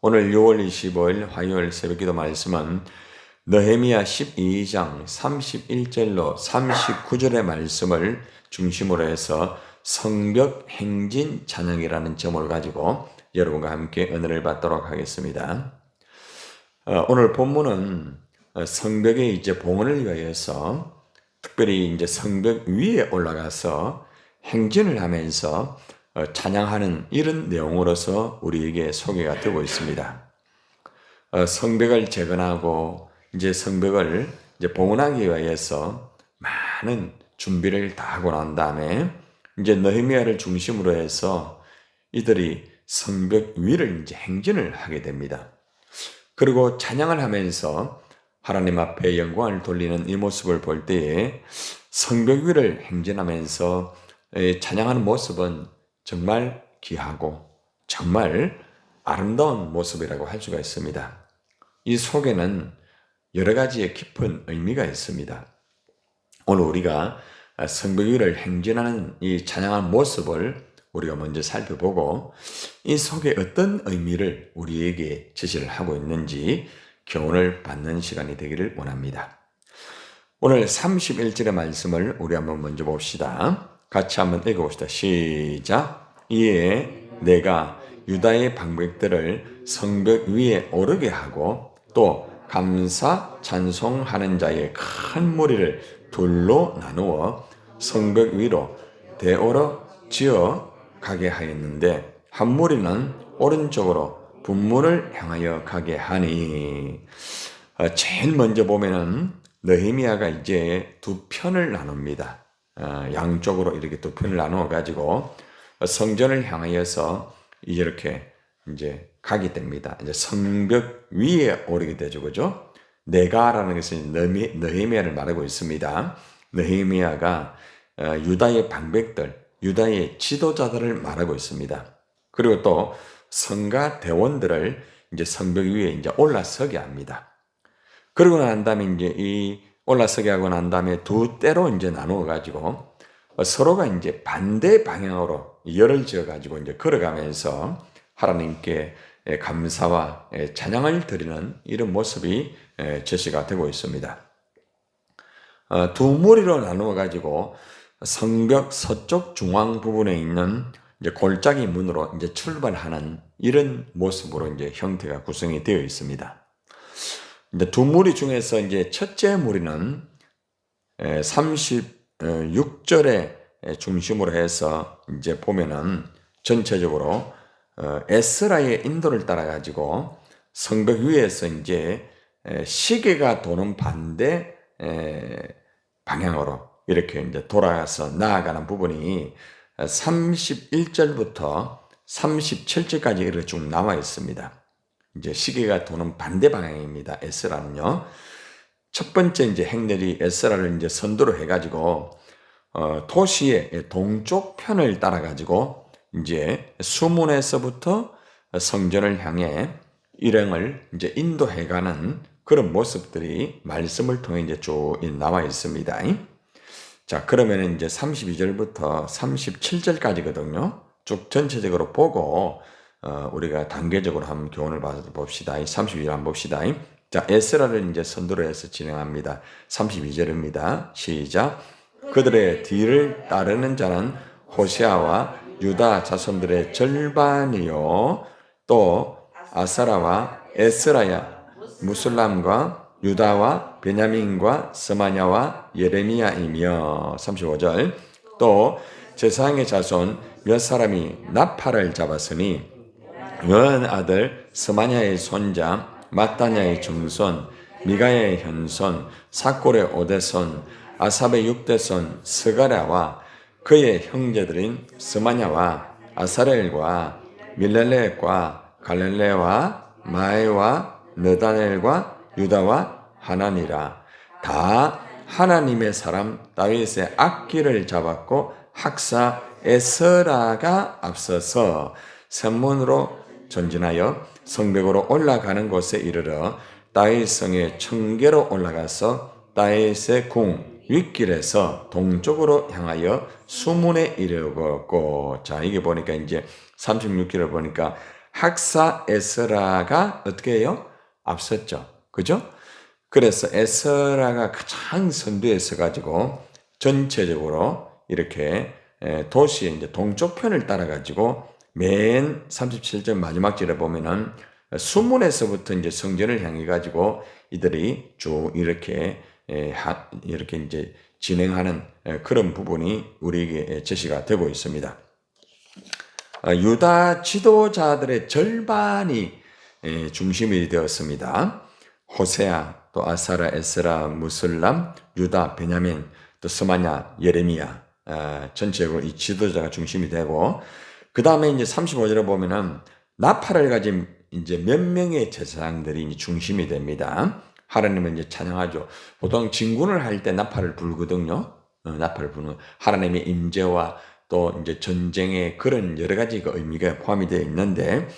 오늘 6월 25일 화요일 새벽기도 말씀은 느헤미야 12장 31절로 39절의 말씀을 중심으로 해서 성벽 행진 찬양이라는 제목을 가지고 여러분과 함께 은혜를 받도록 하겠습니다. 오늘 본문은 성벽의 이제 봉헌을 위해서 특별히 이제 성벽 위에 올라가서 행진을 하면서 찬양하는 이런 내용으로서 우리에게 소개가 되고 있습니다. 성벽을 재건하고 이제 성벽을 이제 봉헌하기 위해서 많은 준비를 다 하고 난 다음에 이제 느헤미야를 중심으로 해서 이들이 성벽 위를 이제 행진을 하게 됩니다. 그리고 찬양을 하면서 하나님 앞에 영광을 돌리는 이 모습을 볼 때에 성벽 위를 행진하면서 찬양하는 모습은 정말 귀하고 정말 아름다운 모습이라고 할 수가 있습니다. 이 속에는 여러 가지의 깊은 의미가 있습니다. 오늘 우리가 성벽 위를 행진하는 이 찬양하는 모습을 우리가 먼저 살펴보고 이 속에 어떤 의미를 우리에게 제시를 하고 있는지 교훈을 받는 시간이 되기를 원합니다. 오늘 31절의 말씀을 우리 한번 먼저 봅시다. 같이 한번 읽어봅시다. 시작. 이에 내가 유다의 방백들을 성벽 위에 오르게 하고 또 감사 찬송하는 자의 큰 무리를 둘로 나누어 성벽 위로 대오로 지어 가게 하였는데 한 무리는 오른쪽으로 분문을 향하여 가게 하니 제일 먼저 보면은 느헤미야가 이제 두 편을 나눕니다. 양쪽으로 이렇게 두 편을 나누어 가지고 성전을 향하여서 이렇게 이제 가게 됩니다. 이제 성벽 위에 오르게 되죠, 그죠? 내가라는 것은 느헤미야를 말하고 있습니다. 느헤미야가 유다의 방백들, 유다의 지도자들을 말하고 있습니다. 그리고 또 성가 대원들을 이제 성벽 위에 이제 올라서게 합니다. 그러고 난 다음에 이제 이 올라서게 하고 난 다음에 두 때로 이제 나누어 가지고 서로가 이제 반대 방향으로 열을 지어 가지고 이제 걸어가면서 하나님께 감사와 찬양을 드리는 이런 모습이 제시가 되고 있습니다. 두 무리로 나누어 가지고 성벽 서쪽 중앙 부분에 있는 이제 골짜기 문으로 이제 출발하는 이런 모습으로 이제 형태가 구성이 되어 있습니다. 이제 두 무리 중에서 이제 첫째 무리는 36절에 중심으로 해서 이제 보면은 전체적으로 에스라의 인도를 따라 가지고 성벽 위에서 이제 시계가 도는 반대 방향으로 이렇게 이제 돌아가서 나아가는 부분이 31절부터 37절까지 이렇게 쭉 나와 있습니다. 이제 시계가 도는 반대 방향입니다. 에스라는요. 첫 번째 이제 행렬이 에스라를 이제 선두로 해가지고 도시의 동쪽 편을 따라가지고 이제 수문에서부터 성전을 향해 일행을 이제 인도해가는 그런 모습들이 말씀을 통해 이제 쭉 나와 있습니다. 자, 그러면 이제 32절부터 37절까지거든요. 쭉 전체적으로 보고 우리가 단계적으로 한번 교훈을 받아봅시다. 32절 한번 봅시다. 자, 에스라를 이제 선두로 해서 진행합니다. 32절입니다. 시작. 그들의 뒤를 따르는 자는 호시아와 유다 자손들의 절반이요 또 아사라와 에스라야 무슬람과 유다와 베냐민과 스마냐와 예레미야이며 35절 또 제사장의 자손 몇 사람이 나팔을 잡았으니 요한 아들 스마냐의 손자 마따냐의 증손 미가야의 현손 사골의 오대손 아삽의 육대손 스가랴와 그의 형제들인 스마냐와 아사렐과 밀렐레과 갈렐레와 마에와 느다넬과 유다와 하나니라. 다 하나님의 사람 다윗의 악기를 잡았고 학사 에스라가 앞서서 성문으로 전진하여 성벽으로 올라가는 곳에 이르러 다윗성의 청계로 올라가서 다윗의 궁 윗길에서 동쪽으로 향하여 수문에 이르렀고, 자, 이게 보니까 이제 36절을 보니까 학사 에스라가 어떻게 해요? 앞섰죠. 그죠? 그래서 에스라가 가장 선두에 서가지고 전체적으로 이렇게 도시의 이제 동쪽 편을 따라가지고 맨 37절 마지막 절에 보면은 수문에서부터 이제 성전을 향해 가지고 이들이 쭉 이렇게 이렇게 이제 진행하는 그런 부분이 우리에게 제시가 되고 있습니다. 유다 지도자들의 절반이 중심이 되었습니다. 호세아, 또 아사라, 에스라, 무슬람, 유다, 베냐민, 또 스마냐, 예레미야 전체적으로 이 지도자가 중심이 되고 그 다음에 이제 35절에 보면은 나팔을 가진 이제 몇 명의 제사장들이 이제 중심이 됩니다. 하나님은 이제 찬양하죠. 보통 진군을 할 때 나팔을 불거든요. 나팔을 부는 하나님의 임재와 또 이제 전쟁의 그런 여러 가지 그 의미가 포함이 되어 있는데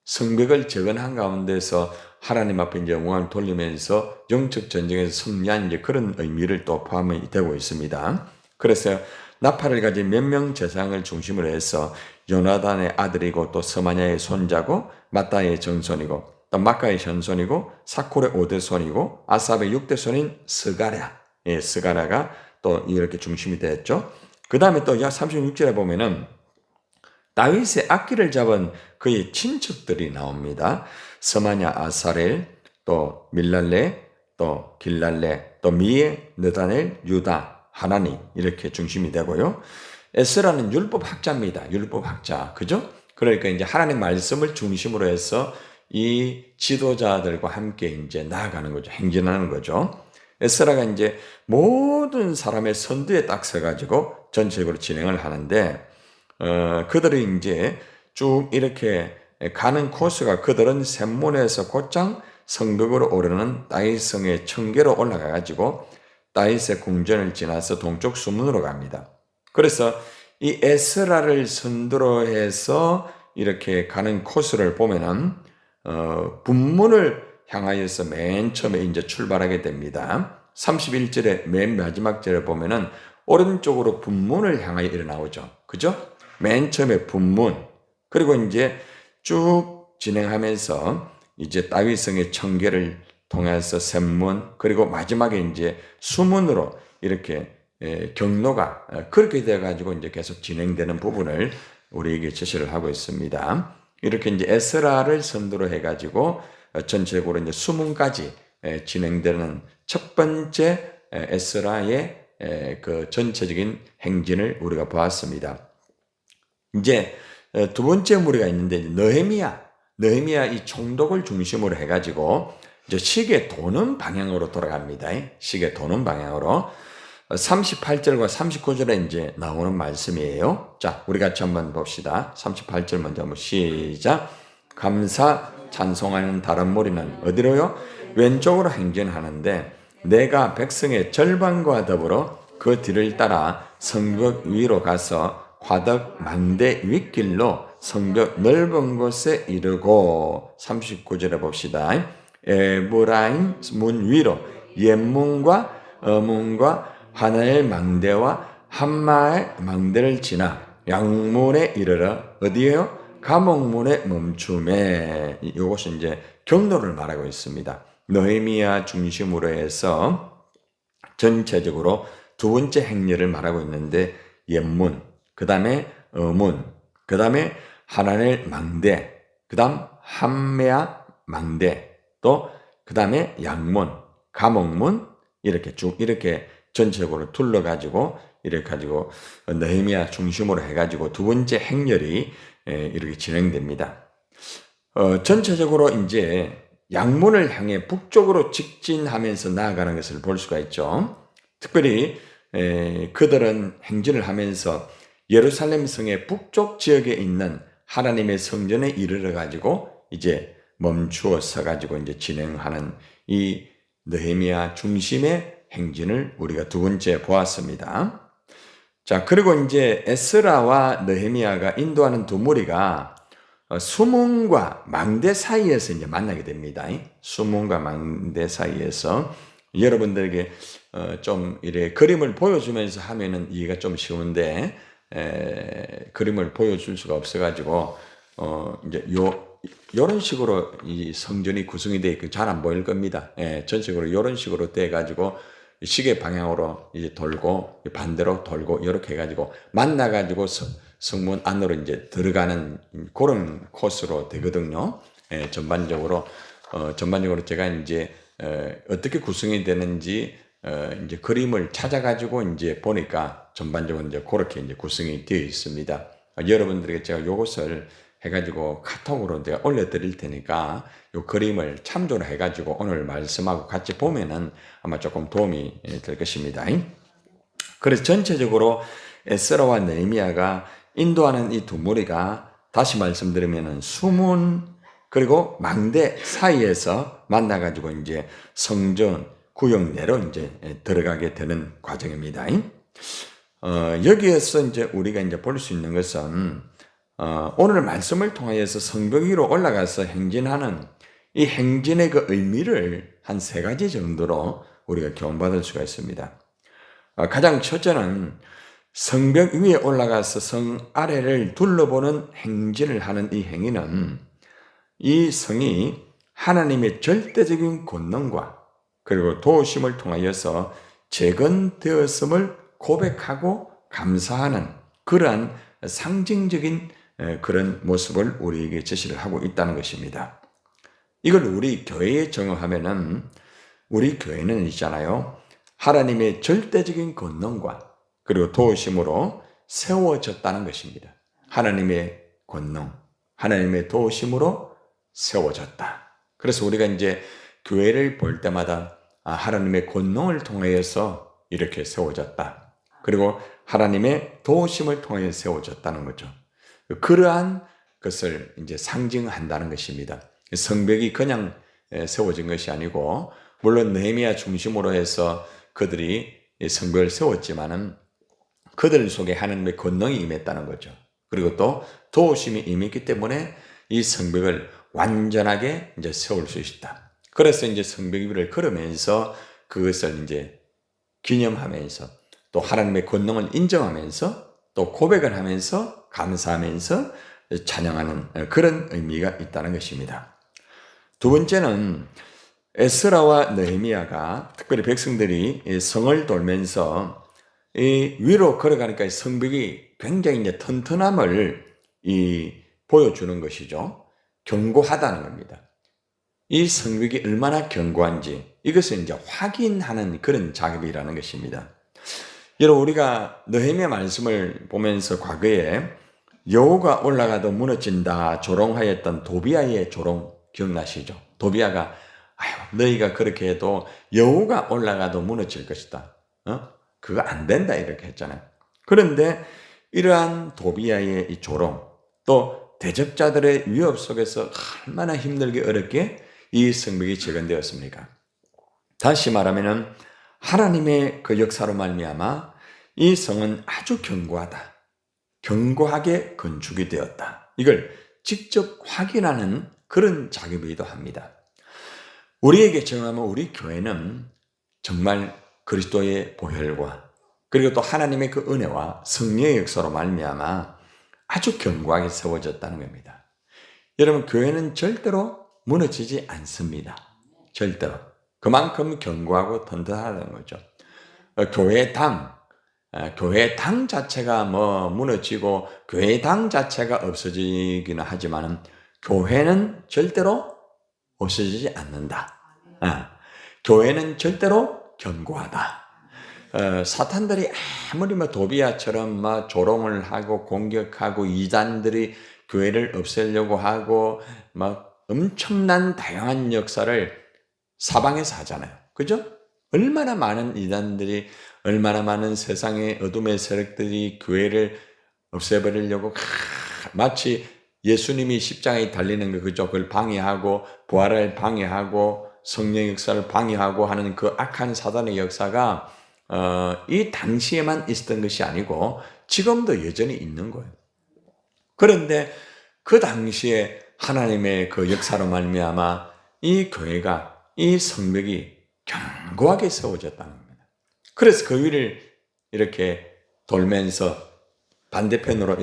성벽을 재건한 가운데서 하나님 앞에 이제 영광을 돌리면서 영적 전쟁에서 승리한 이제 그런 의미를 또 포함이 되고 있습니다. 그래서 나팔을 가진 몇 명 제사장을 중심으로 해서 요나단의 아들이고 또 서마냐의 손자고 마따의 정손이고 또 마카의 현손이고 사콜의 5대 손이고 아삽의 6대 손인 스가랴, 스가랴가 또 이렇게 중심이 됐죠. 그 다음에 또 약 36절에 보면은 다윗의 악기를 잡은 그의 친척들이 나옵니다. 서마냐 아사렐, 또 밀랄레, 또 길랄레, 또 미에, 느다넬, 유다, 하나니 이렇게 중심이 되고요. 에스라는 율법학자입니다. 율법학자. 그죠? 그러니까 이제 하나님 말씀을 중심으로 해서 이 지도자들과 함께 이제 나아가는 거죠. 행진하는 거죠. 에스라가 이제 모든 사람의 선두에 딱 서가지고 전체적으로 진행을 하는데, 그들이 이제 쭉 이렇게 가는 코스가 그들은 샘문에서 곧장 성벽으로 오르는 다윗성의 청계로 올라가가지고 다윗의 궁전을 지나서 동쪽 수문으로 갑니다. 그래서 이 에스라를 선두로 해서 이렇게 가는 코스를 보면은 분문을 향하여서 맨 처음에 이제 출발하게 됩니다. 31절의 맨 마지막 절에 보면은 오른쪽으로 분문을 향하여 일어나오죠. 그죠? 맨 처음에 분문. 그리고 이제 쭉 진행하면서 이제 다윗성의 청계를 통해서 샘문, 그리고 마지막에 이제 수문으로 이렇게 경로가 그렇게 돼가지고 이제 계속 진행되는 부분을 우리에게 제시를 하고 있습니다. 이렇게 이제 에스라를 선두로 해가지고 전체적으로 이제 수문까지 진행되는 첫 번째 에스라의 그 전체적인 행진을 우리가 보았습니다. 이제 두 번째 무리가 있는데 느헤미야 이 총독을 중심으로 해가지고 이제 시계 도는 방향으로 돌아갑니다. 시계 도는 방향으로 38절과 39절에 이제 나오는 말씀이에요. 자, 우리 같이 한번 봅시다. 38절 먼저 한번 시작. 감사 찬송하는 다른 무리는 어디로요? 왼쪽으로 행진하는데 내가 백성의 절반과 더불어 그 뒤를 따라 성벽 위로 가서 화덕 망대 윗길로 성벽 넓은 곳에 이르고 39절에 봅시다. 에브라임 문 위로 옛문과 어문과 하나의 망대와 한마의 망대를 지나 양문에 이르러 어디에요? 감옥문에 멈춤에. 이것이 이제 경로를 말하고 있습니다. 느헤미야 중심으로 해서 전체적으로 두 번째 행렬을 말하고 있는데 옛문, 그 다음에 어문, 그 다음에 하나넬 망대, 그 다음 한메아 망대, 또 그 다음에 양문, 감옥문 이렇게 쭉 이렇게 전체적으로 둘러가지고 이렇게 가지고 느헤미야 중심으로 해가지고 두 번째 행렬이 이렇게 진행됩니다. 전체적으로 이제 양문을 향해 북쪽으로 직진하면서 나아가는 것을 볼 수가 있죠. 특별히 그들은 행진을 하면서 예루살렘 성의 북쪽 지역에 있는 하나님의 성전에 이르러 가지고 이제 멈추어 서 가지고 이제 진행하는 이 느헤미야 중심의 행진을 우리가 두 번째 보았습니다. 자, 그리고 이제 에스라와 느헤미야가 인도하는 두 무리가 수문과 망대 사이에서 이제 만나게 됩니다. 수문과 망대 사이에서 여러분들에게 좀 이래 그림을 보여주면서 하면은 이해가 좀 쉬운데 그림을 보여줄 수가 없어가지고 이제 요 이런 식으로 이 성전이 구성이 되어 있고 잘 안 보일 겁니다. 예, 전적으로 이런 식으로 돼 가지고 시계 방향으로 이제 돌고 반대로 돌고 이렇게 해 가지고 만나 가지고 성문 안으로 이제 들어가는 그런 코스로 되거든요. 예, 전반적으로 제가 이제 어떻게 구성이 되는지 이제 그림을 찾아 가지고 이제 보니까 전반적으로 이제 그렇게 이제 구성이 되어 있습니다. 여러분들에게 제가 요것을 해가지고 카톡으로 제가 올려드릴 테니까 요 그림을 참조를 해가지고 오늘 말씀하고 같이 보면은 아마 조금 도움이 될 것입니다. 그래서 전체적으로 에스라와 느헤미야가 인도하는 이 두 무리가 다시 말씀드리면은 수문 그리고 망대 사이에서 만나가지고 이제 성전 구역 내로 이제 들어가게 되는 과정입니다. 여기에서 이제 우리가 이제 볼 수 있는 것은 오늘 말씀을 통하여서 성벽 위로 올라가서 행진하는 이 행진의 그 의미를 한 세 가지 정도로 우리가 교훈받을 수가 있습니다. 가장 첫째는 성벽 위에 올라가서 성 아래를 둘러보는 행진을 하는 이 행위는 이 성이 하나님의 절대적인 권능과 그리고 도우심을 통하여서 재건되었음을 고백하고 감사하는 그러한 상징적인 그런 모습을 우리에게 제시를 하고 있다는 것입니다. 이걸 우리 교회에 적용하면은 우리 교회는 있잖아요. 하나님의 절대적인 권능과 그리고 도우심으로 세워졌다는 것입니다. 하나님의 권능, 하나님의 도우심으로 세워졌다. 그래서 우리가 이제 교회를 볼 때마다 하나님의 권능을 통해서 이렇게 세워졌다. 그리고 하나님의 도우심을 통해 세워졌다는 거죠. 그러한 것을 이제 상징한다는 것입니다. 성벽이 그냥 세워진 것이 아니고 물론 느헤미야 중심으로 해서 그들이 성벽을 세웠지만은 그들 속에 하나님의 권능이 임했다는 거죠. 그리고 또 도우심이 임했기 때문에 이 성벽을 완전하게 이제 세울 수 있다. 그래서 이제 성벽 위를 걸으면서 그것을 이제 기념하면서 또 하나님의 권능을 인정하면서 또 고백을 하면서 감사하면서 찬양하는 그런 의미가 있다는 것입니다. 두 번째는 에스라와 느헤미야가 특별히 백성들이 성을 돌면서 이 위로 걸어가니까 성벽이 굉장히 이제 튼튼함을 보여주는 것이죠. 견고하다는 겁니다. 이 성벽이 얼마나 견고한지 이것을 이제 확인하는 그런 작업이라는 것입니다. 여러분 우리가 느헤미야 말씀을 보면서 과거에 여호가 올라가도 무너진다 조롱하였던 도비아의 조롱 기억나시죠? 도비아가 너희가 그렇게 해도 여호가 올라가도 무너질 것이다. 그거 안 된다 이렇게 했잖아요. 그런데 이러한 도비아의 이 조롱 또 대적자들의 위협 속에서 얼마나 힘들게 어렵게 이 성벽이 재건되었습니까? 다시 말하면은 하나님의 그 역사로 말미암아 이 성은 아주 견고하다. 견고하게 건축이 되었다. 이걸 직접 확인하는 그런 작업이기도 합니다. 우리에게 정하면 우리 교회는 정말 그리스도의 보혈과 그리고 또 하나님의 그 은혜와 성령의 역사로 말미암아 아주 견고하게 세워졌다는 겁니다. 여러분 교회는 절대로 무너지지 않습니다. 절대로. 그만큼 견고하고 튼튼하다는 거죠. 교회 당 자체가 무너지고 교회 당 자체가 없어지기는 하지만은 교회는 절대로 없어지지 않는다. 교회는 절대로 견고하다. 사탄들이 아무리 도비아처럼 조롱을 하고 공격하고 이단들이 교회를 없애려고 하고 엄청난 다양한 역사를 사방에서 하잖아요. 그죠? 얼마나 많은 이단들이 얼마나 많은 세상의 어둠의 세력들이 교회를 없애버리려고 마치 예수님이 십자가에 달리는 거 그죠? 그걸 방해하고 부활을 방해하고 성령 역사를 방해하고 하는 그 악한 사단의 역사가 이 당시에만 있었던 것이 아니고 지금도 여전히 있는 거예요. 그런데 그 당시에 하나님의 그 역사로 말미암아 이 교회가 이 성벽이 견고하게 세워졌다는 겁니다. 그래서 그 위를 이렇게 돌면서 반대편으로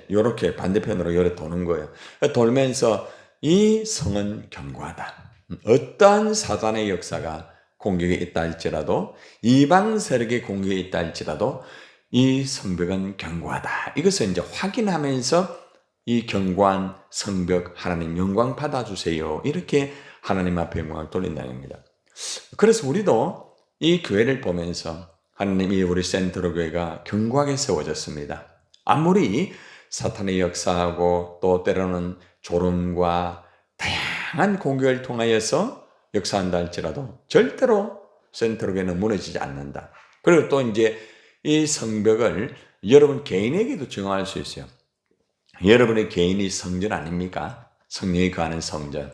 이렇게 반대편으로 도는 거예요. 돌면서 이 성은 견고하다. 어떠한 사단의 역사가 공격에 있다 할지라도, 이방 세력의 공격에 있다 할지라도 이 성벽은 견고하다. 이것을 이제 확인하면서 이 견고한 성벽 하나님 영광 받아주세요. 이렇게 하나님 앞에 영광을 돌린다는 겁니다. 그래서 우리도 이 교회를 보면서 하나님이 우리 센트로 교회가 견고하게 세워졌습니다. 아무리 사탄의 역사하고 또 때로는 조롱과 다양한 공격을 통하여서 역사한다 할지라도 절대로 센트로 교회는 무너지지 않는다. 그리고 또 이제 이 성벽을 여러분 개인에게도 적용할 수 있어요. 여러분의 개인이 성전 아닙니까? 성령이 거하는 성전.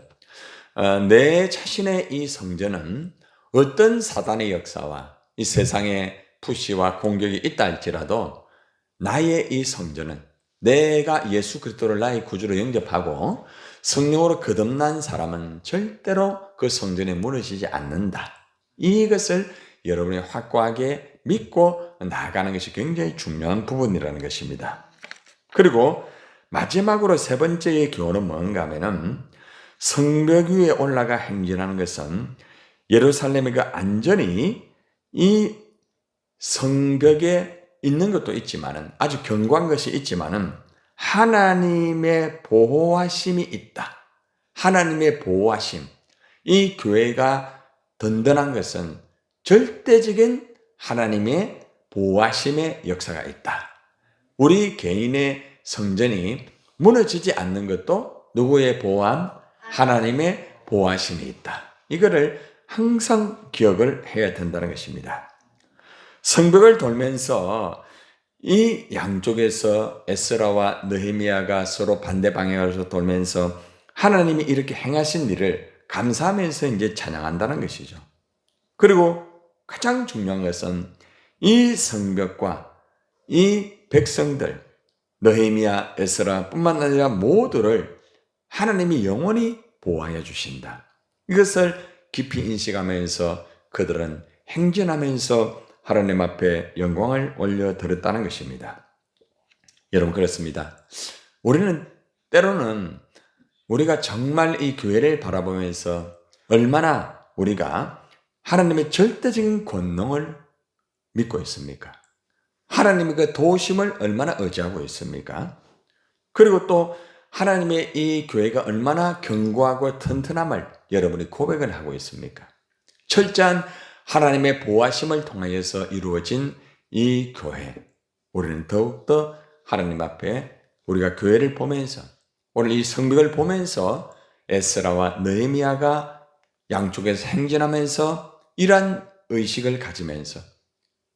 내 자신의 이 성전은 어떤 사단의 역사와 이 세상의 푸시와 공격이 있다 할지라도 나의 이 성전은 내가 예수 그리스도를 나의 구주로 영접하고 성령으로 거듭난 사람은 절대로 그 성전에 무너지지 않는다. 이것을 여러분이 확고하게 믿고 나아가는 것이 굉장히 중요한 부분이라는 것입니다. 그리고 마지막으로 세 번째의 교훈은 뭔가 하면은 성벽 위에 올라가 행진하는 것은 예루살렘의 그 안전이 이 성벽에 있는 것도 있지만은 아주 견고한 것이 있지만은 하나님의 보호하심이 있다. 하나님의 보호하심. 이 교회가 든든한 것은 절대적인 하나님의 보호하심의 역사가 있다. 우리 개인의 성전이 무너지지 않는 것도 누구의 보호함? 하나님의 보호하심이 있다. 이거를 항상 기억을 해야 된다는 것입니다. 성벽을 돌면서 이 양쪽에서 에스라와 느헤미야가 서로 반대 방향으로 돌면서 하나님이 이렇게 행하신 일을 감사하면서 이제 찬양한다는 것이죠. 그리고 가장 중요한 것은 이 성벽과 이 백성들, 느헤미야, 에스라 뿐만 아니라 모두를 하나님이 영원히 보호하여 주신다. 이것을 깊이 인식하면서 그들은 행진하면서 하나님 앞에 영광을 올려드렸다는 것입니다. 여러분 그렇습니다. 우리는 때로는 우리가 정말 이 교회를 바라보면서 얼마나 우리가 하나님의 절대적인 권능을 믿고 있습니까? 하나님의 그 도우심을 얼마나 의지하고 있습니까? 그리고 또 하나님의 이 교회가 얼마나 견고하고 튼튼함을 여러분이 고백을 하고 있습니까? 철저한 하나님의 보호하심을 통하여서 이루어진 이 교회, 우리는 더욱더 하나님 앞에 우리가 교회를 보면서 오늘 이 성벽을 보면서 에스라와 느헤미야가 양쪽에서 행진하면서 이러한 의식을 가지면서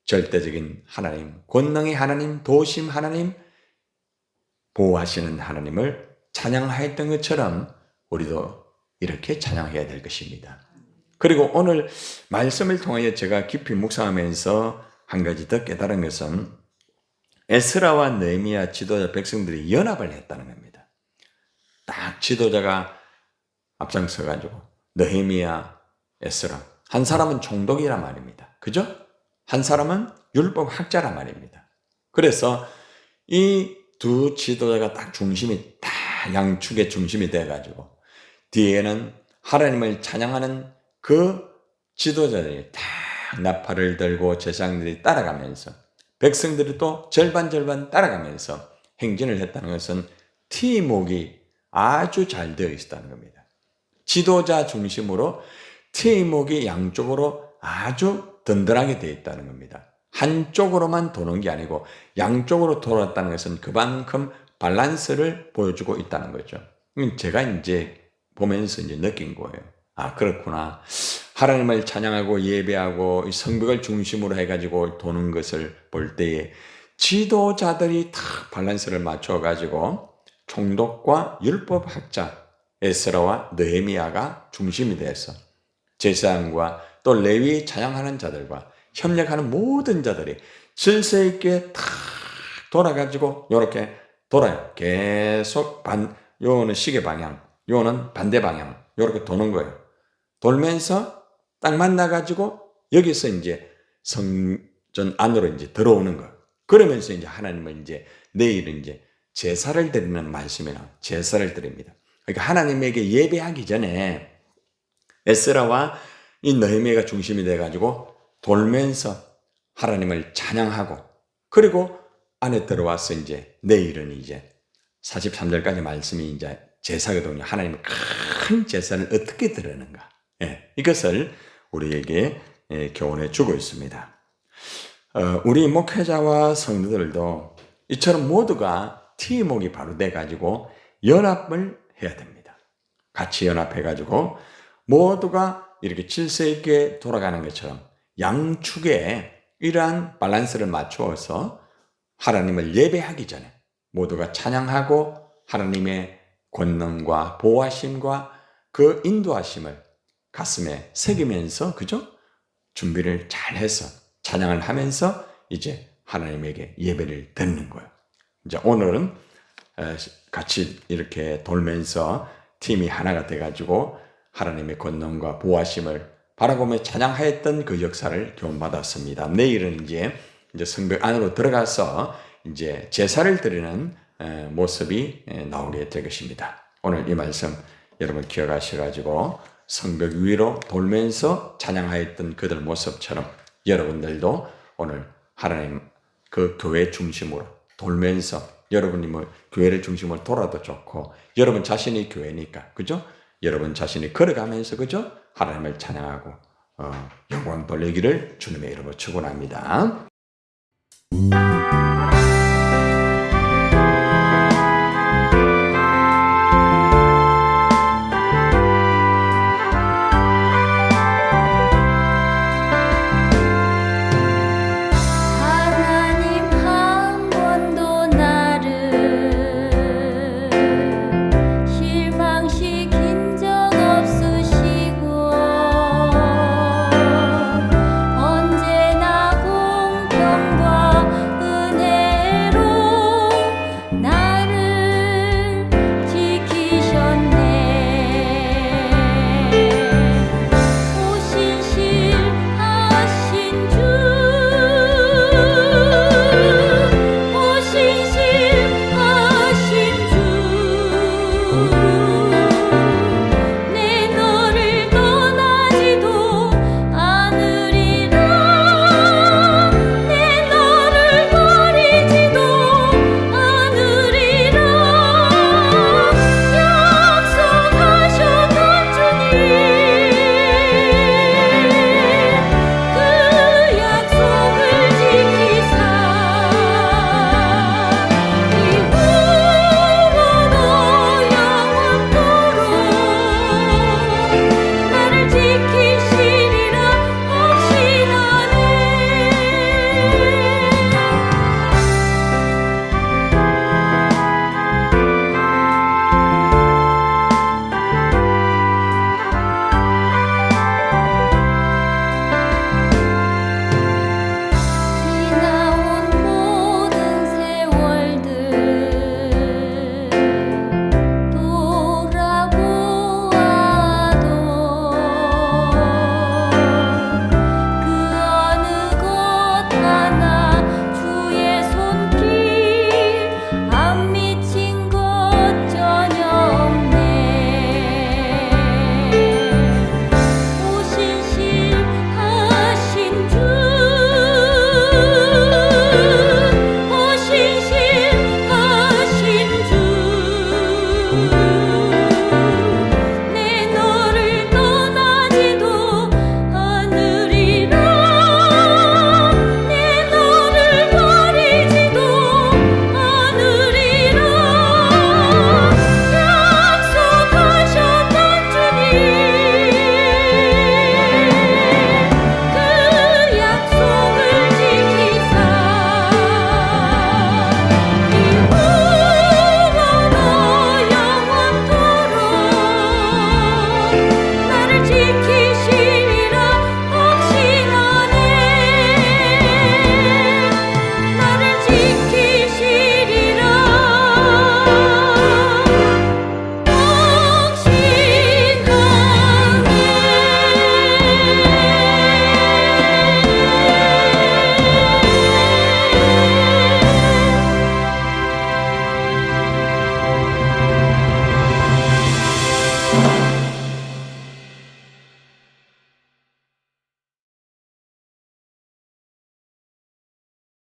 절대적인 하나님, 권능의 하나님, 도우심 하나님, 보호하시는 하나님을 찬양하였던 것처럼 우리도 이렇게 찬양해야 될 것입니다. 그리고 오늘 말씀을 통하여 제가 깊이 묵상하면서 한 가지 더 깨달은 것은 에스라와 느헤미야 지도자 백성들이 연합을 했다는 겁니다. 딱 지도자가 앞장서가지고 느헤미야, 에스라 한 사람은 총독이란 말입니다. 그죠? 한 사람은 율법 학자란 말입니다. 그래서 이 두 지도자가 딱 중심이 다 양축의 중심이 돼가지고 뒤에는 하나님을 찬양하는 그 지도자들이 다 나팔을 들고 제사장들이 따라가면서 백성들이 또 절반 따라가면서 행진을 했다는 것은 팀워크가 아주 잘 되어 있었다는 겁니다. 지도자 중심으로 팀워크가 양쪽으로 아주 든든하게 되어 있다는 겁니다. 한쪽으로만 도는 게 아니고 양쪽으로 돌았다는 것은 그만큼 밸런스를 보여주고 있다는 거죠. 제가 이제 보면서 이제 느낀 거예요. 아, 그렇구나. 하나님을 찬양하고 예배하고 이 성벽을 중심으로 해가지고 도는 것을 볼 때에 지도자들이 다 밸런스를 맞춰가지고 총독과 율법학자 에스라와 느헤미야가 중심이 돼서 제사장과 또 레위 찬양하는 자들과 협력하는 모든 자들이 질서 있게 탁 돌아가지고 이렇게 돌아요. 계속 요거는 시계 방향, 요거는 반대 방향, 이렇게 도는 거예요. 돌면서 딱 만나가지고 여기서 이제 성전 안으로 이제 들어오는 거예요. 그러면서 이제 하나님은 이제 내일은 이제 제사를 드리는 말씀이나 제사를 드립니다. 그러니까 하나님에게 예배하기 전에 에스라와 이 느헤미야가 중심이 돼가지고 돌면서 하나님을 찬양하고, 그리고 안에 들어와서 이제 내일은 이제 43절까지 말씀이 이제 제사거든요. 하나님의 큰 제사를 어떻게 드리는가. 이것을 우리에게 교훈해 주고 있습니다. 우리 목회자와 성도들도 이처럼 모두가 팀워크가 바로 돼가지고 연합을 해야 됩니다. 같이 연합해가지고 모두가 이렇게 질서 있게 돌아가는 것처럼 양축에 이러한 밸런스를 맞추어서 하나님을 예배하기 전에 모두가 찬양하고 하나님의 권능과 보호하심과 그 인도하심을 가슴에 새기면서, 그죠? 준비를 잘 해서 찬양을 하면서 이제 하나님에게 예배를 드리는 거예요. 이제 오늘은 같이 이렇게 돌면서 팀이 하나가 돼가지고 하나님의 권능과 보호하심을 바라보며 찬양하였던 그 역사를 교훈받았습니다. 내일은 이제 성벽 안으로 들어가서 이제 제사를 드리는 모습이 나오게 될 것입니다. 오늘 이 말씀 여러분 기억하셔가지고 성벽 위로 돌면서 찬양하였던 그들 모습처럼 여러분들도 오늘 하나님 그 교회 중심으로 돌면서, 여러분이 뭐 교회를 중심으로 돌아도 좋고 여러분 자신이 교회니까, 그죠? 여러분 자신이 걸어가면서, 그죠? 하나님을 찬양하고 영광 돌리기를 주님의 이름으로 축원합니다.